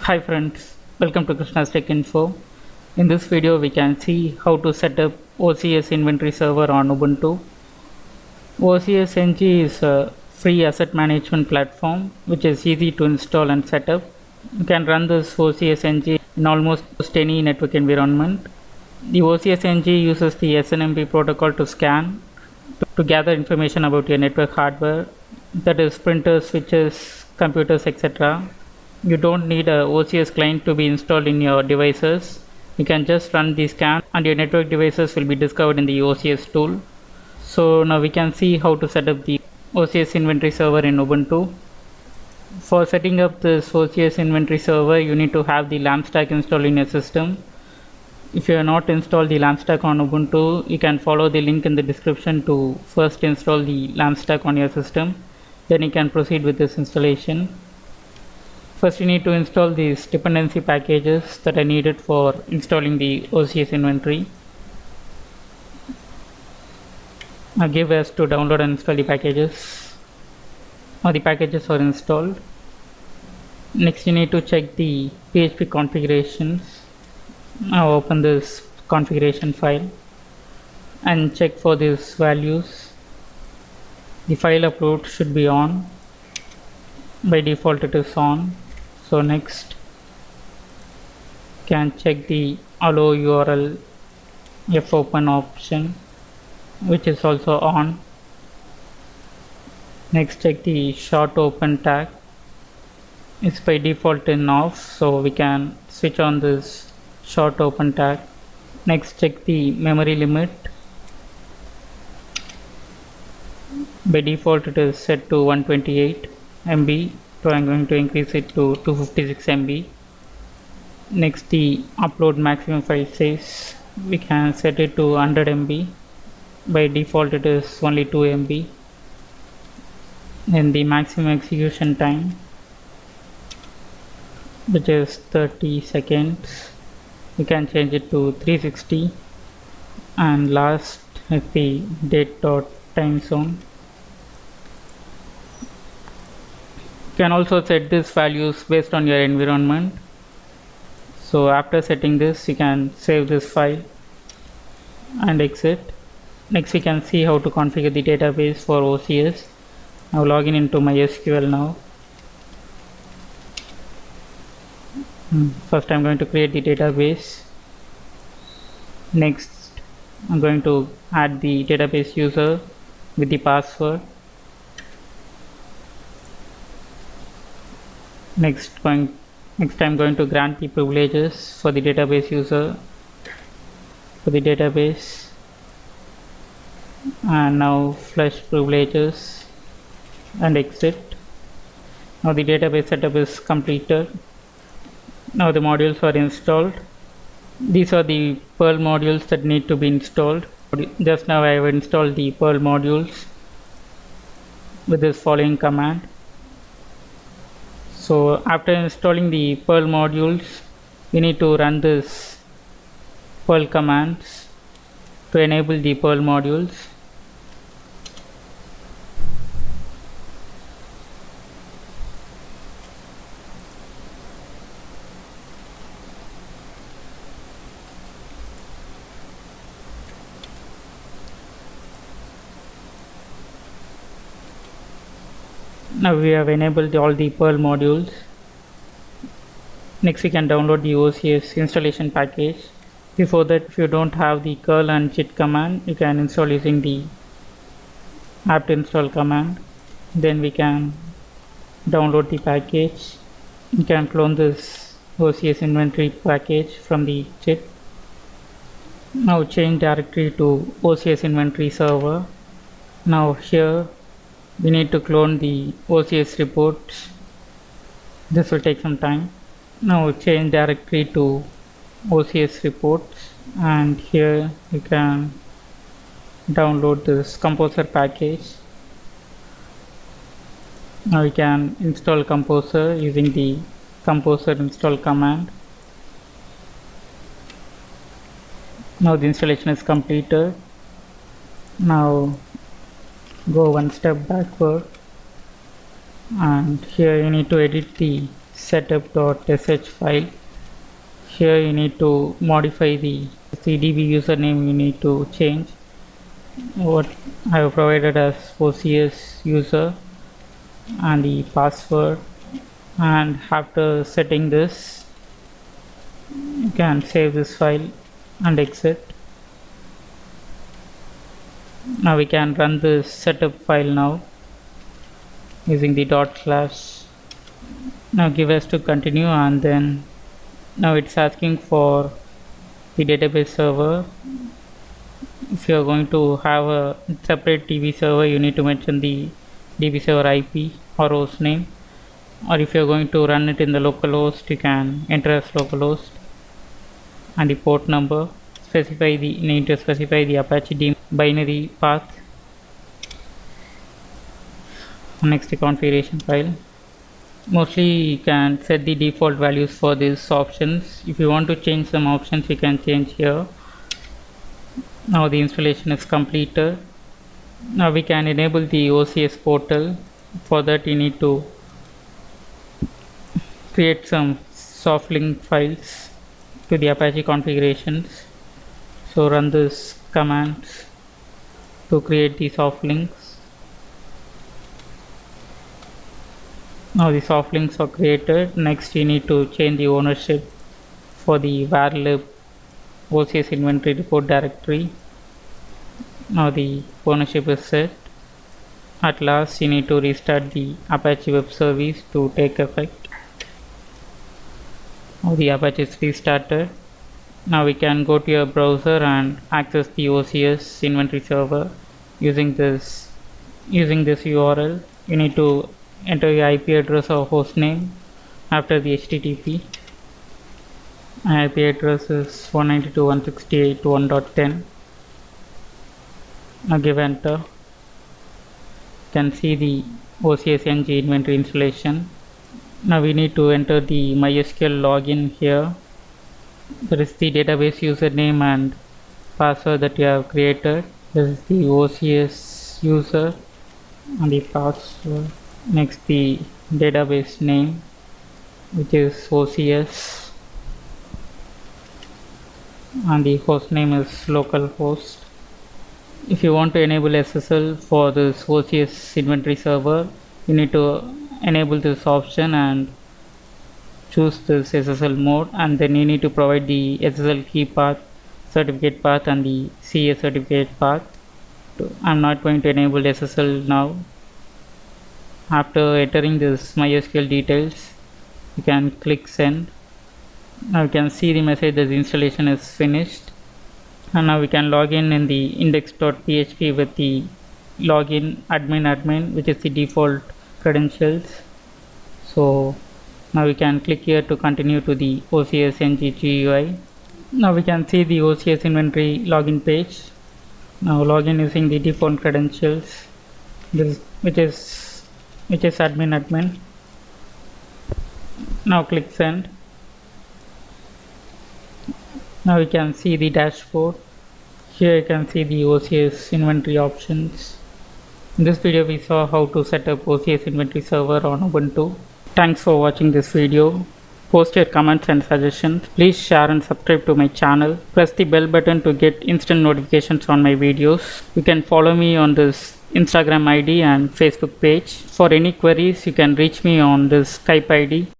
Hi friends, welcome to Krishna's Tech Info. In this video we can see how to set up OCS inventory server on Ubuntu. OCS NG is a free asset management platform which is easy to install and set up. You can run this OCS NG in almost any network environment. The OCS NG uses the SNMP protocol to scan to gather information about your network hardware, that is printers, switches, computers, etc. You don't need a OCS client to be installed in your devices. You can just run the scan and your network devices will be discovered in the OCS tool. So now we can see how to set up the OCS inventory server in Ubuntu. For setting up this OCS inventory server, you need to have the LAMP stack installed in your system. If you have not installed the LAMP stack on Ubuntu, you can follow the link in the description to first install the LAMP stack on your system. Then you can proceed with this installation. First you need to install these dependency packages that are needed for installing the OCS inventory. Now give us to download and install the packages. Now the packages are installed. Next you need to check the PHP configurations. Now open this configuration file and check for these values. The file upload should be on. By default it is on. So next can check the allow URL fopen option, which is also on. Next check the short open tag. It's by default in off, so we can switch on this short open tag. Next check the memory limit. By default it is set to 128 MB, so I'm going to increase it to 256 MB. Next the upload maximum file size, we can set it to 100 MB. By default it is only 2 MB. Then the maximum execution time, which is 30 seconds, you can change it to 360. And last is the date dot time zone. You can also set these values based on your environment. So after setting this, you can save this file and exit. Next we can see how to configure the database for OCS. Now login into MySQL now. First I'm going to create the database. Next I'm going to add the database user with the password. Next I'm going to grant the privileges for the database user for the database, and now flush privileges and exit. Now the database setup is completed. Now the modules are installed. These are the Perl modules that need to be installed. Just now I have installed the Perl modules with this following command. So after installing the Perl modules, we need to run this Perl commands to enable the Perl modules. Now we have enabled all the Perl modules. Next we can download the OCS installation package. Before that, if you don't have the curl and git command, you can install using the apt install command. Then we can download the package. You can clone this OCS inventory package from the git. Now change directory to OCS inventory server. Now here we need to clone the OCS reports. This will take some time. Now change directory to OCS reports, and here you can download this composer package. Now you can install composer using the composer install command. Now the installation is completed. Now go one step backward, and here you need to edit the setup.sh file. Here you need to modify the CDB username, you need to change what I have provided as OCS user and the password, and after setting this you can save this file and exit. Now we can run this setup file now using the dot slash. Now give us to continue, and then now it's asking for the database server. If you are going to have a separate DB server, you need to mention the DB server IP or host name, or if you are going to run it in the localhost, you can enter as localhost and the port number. Need to specify the Apache daemon binary path. Next, the configuration file. Mostly you can set the default values for these options. If you want to change some options, you can change here. Now the installation is completed. Now we can enable the OCS portal. For that you need to create some soft link files to the Apache configurations. So run this commands to create the soft links. Now the soft links are created. Next you need to change the ownership for the varlib OCS inventory report directory. Now the ownership is set. At last you need to restart the Apache web service to take effect. Now the Apache is restarted. Now we can go to your browser and access the OCS inventory server using this URL. You need to enter your IP address or host name after the HTTP. My IP address is 192.168.1.10. Now give enter. You can see the OCS ng inventory installation. Now we need to enter the MySQL login here. There is the database username and password that you have created. This is the OCS user and the password. Next, the database name, which is OCS, and the host name is localhost. If you want to enable SSL for this OCS inventory server, you need to enable this option and choose this SSL mode, and then you need to provide the SSL key path, certificate path and the CA certificate path. I'm not going to enable SSL now. After entering this MySQL details, you can click send. Now you can see the message that the installation is finished, and now we can log in the index.php with the login admin, which is the default credentials. So now we can click here to continue to the OCS ng GUI. Now we can see the OCS inventory login page. Now login using the default credentials, which is admin. Now click send. Now we can see the dashboard. Here you can see the OCS inventory options. In this video we saw how to set up OCS inventory server on Ubuntu. Thanks for watching this video. Post your comments and suggestions. Please share and subscribe to my channel. Press the bell button to get instant notifications on my videos. You can follow me on this Instagram ID and Facebook page. For any queries, you can reach me on this Skype ID.